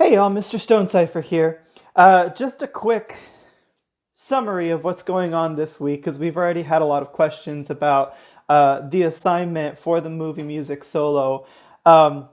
Hey y'all, Mr. Stonecipher here. Just a quick summary of what's going on this week because we've already had a lot of questions about the assignment for the movie music solo. Um,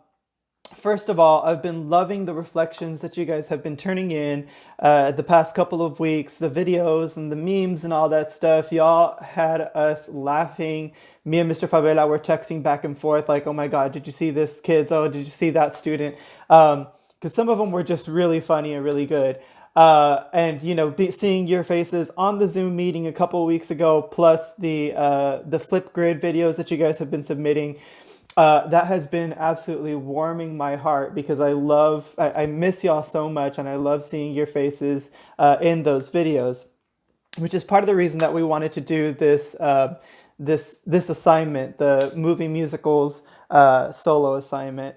First of all, I've been loving the reflections that you guys have been turning in the past couple of weeks, the videos and the memes and all that stuff. Y'all had us laughing. Me and Mr. Favela were texting back and forth like, oh my God, did you see this, kids? Oh, did you see that, student? Because some of them were just really funny and really good. And seeing your faces on the Zoom meeting a couple of weeks ago, plus the Flipgrid videos that you guys have been submitting, that has been absolutely warming my heart because I miss y'all so much, and I love seeing your faces in those videos, which is part of the reason that we wanted to do this assignment, the movie musicals solo assignment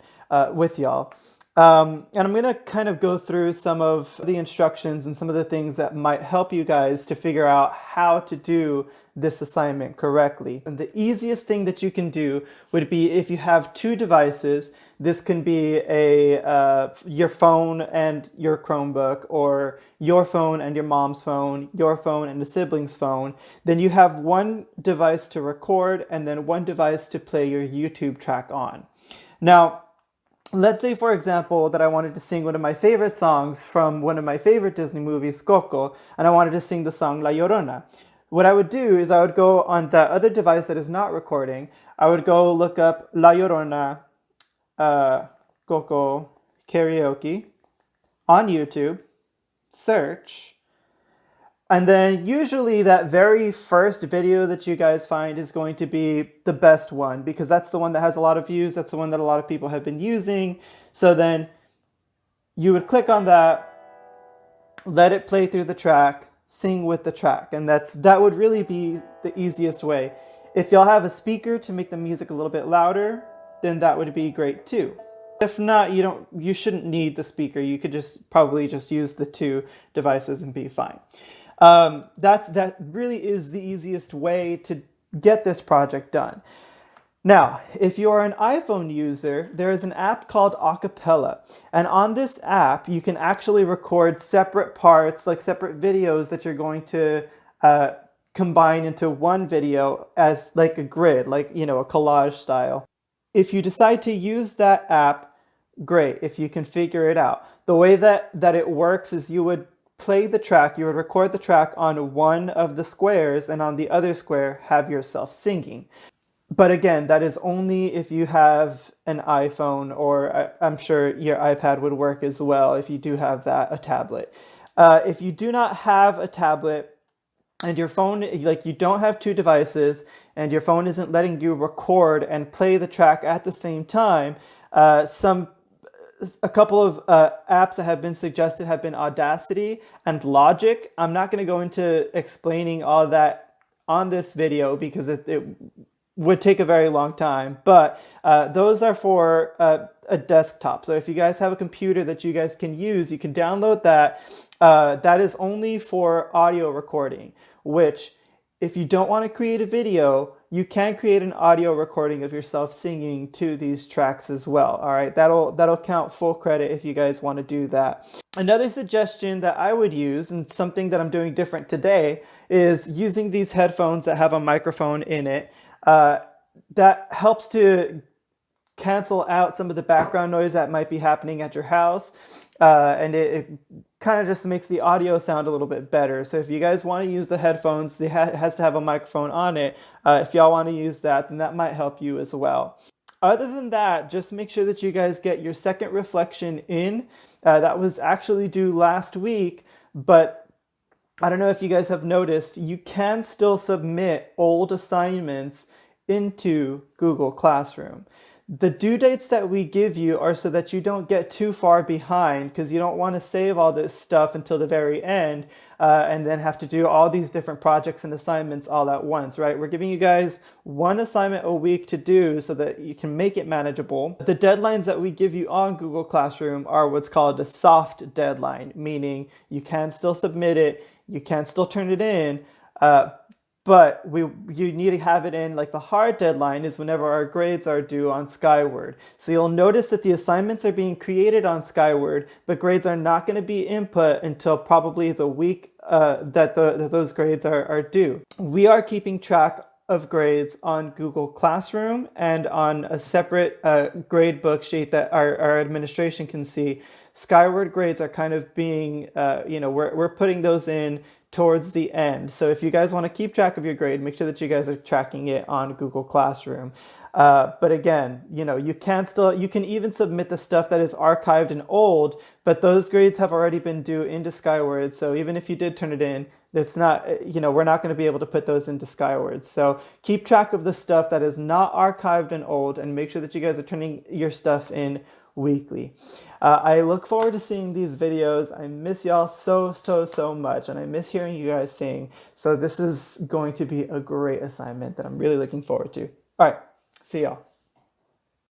with y'all. And I'm going to kind of go through some of the instructions and some of the things that might help you guys to figure out how to do this assignment correctly. And the easiest thing that you can do would be if you have two devices. This can be your phone and your Chromebook, or your phone and your mom's phone, your phone and a sibling's phone. Then you have one device to record and then one device to play your YouTube track on. Now, let's say, for example, that I wanted to sing one of my favorite songs from one of my favorite Disney movies, Coco, and I wanted to sing the song La Llorona. What I would do is I would go on that other device that is not recording. I would go look up La Llorona Coco karaoke on YouTube, search, and then usually that very first video that you guys find is going to be the best one because that's the one that has a lot of views. That's the one that a lot of people have been using. So then you would click on that, let it play through the track, sing with the track. And that would really be the easiest way. If y'all have a speaker to make the music a little bit louder, then that would be great too. If not, you shouldn't need the speaker. You could probably just use the two devices and be fine. That really is the easiest way to get this project done. Now, if you are an iPhone user, there is an app called Acapella. And on this app, you can actually record separate parts, like separate videos that you're going to combine into one video as like a grid, like, a collage style. If you decide to use that app, great, if you can figure it out. The way that it works is you would play the track, you would record the track on one of the squares, and on the other square have yourself singing. But again, that is only if you have an iPhone, or I'm sure your iPad would work as well if you do have a tablet. If you do not have a tablet and your phone, like you don't have two devices and your phone isn't letting you record and play the track at the same time, a couple of apps that have been suggested have been Audacity and Logic. I'm not going to go into explaining all that on this video because it would take a very long time, but those are for a desktop. So if you guys have a computer that you guys can use, you can download that. That is only for audio recording, which if you don't want to create a video, you can create an audio recording of yourself singing to these tracks as well. All right, that'll count full credit if you guys want to do that. Another suggestion that I would use, and something that I'm doing different today, is using these headphones that have a microphone in it. That helps to cancel out some of the background noise that might be happening at your house, and it kind of just makes the audio sound a little bit better. So if you guys want to use the headphones, it has to have a microphone on it. If y'all want to use that, then that might help you as well. Other than that, just make sure that you guys get your second reflection in. That was actually due last week, but I don't know if you guys have noticed, you can still submit old assignments into Google Classroom. The due dates that we give you are so that you don't get too far behind, because you don't want to save all this stuff until the very end and then have to do all these different projects and assignments all at once, right? We're giving you guys one assignment a week to do so that you can make it manageable. The deadlines that we give you on Google Classroom are what's called a soft deadline, meaning you can still submit it, you can still turn it in, but you need to have it in, like, the hard deadline is whenever our grades are due on Skyward. So you'll notice that the assignments are being created on Skyward, but grades are not going to be input until probably the week that those grades are due. We are keeping track of grades on Google Classroom and on a separate grade book sheet that our administration can see. Skyward grades are kind of being, we're putting those in towards the end. So if you guys want to keep track of your grade, make sure that you guys are tracking it on Google Classroom. But again, you can even submit the stuff that is archived and old, but those grades have already been due into Skyward. So even if you did turn it in, it's not, we're not going to be able to put those into Skyward. So keep track of the stuff that is not archived and old, and make sure that you guys are turning your stuff in weekly. I look forward to seeing these videos. I miss y'all so much, and I miss hearing you guys sing. So this is going to be a great assignment that I'm really looking forward to. All right, see y'all.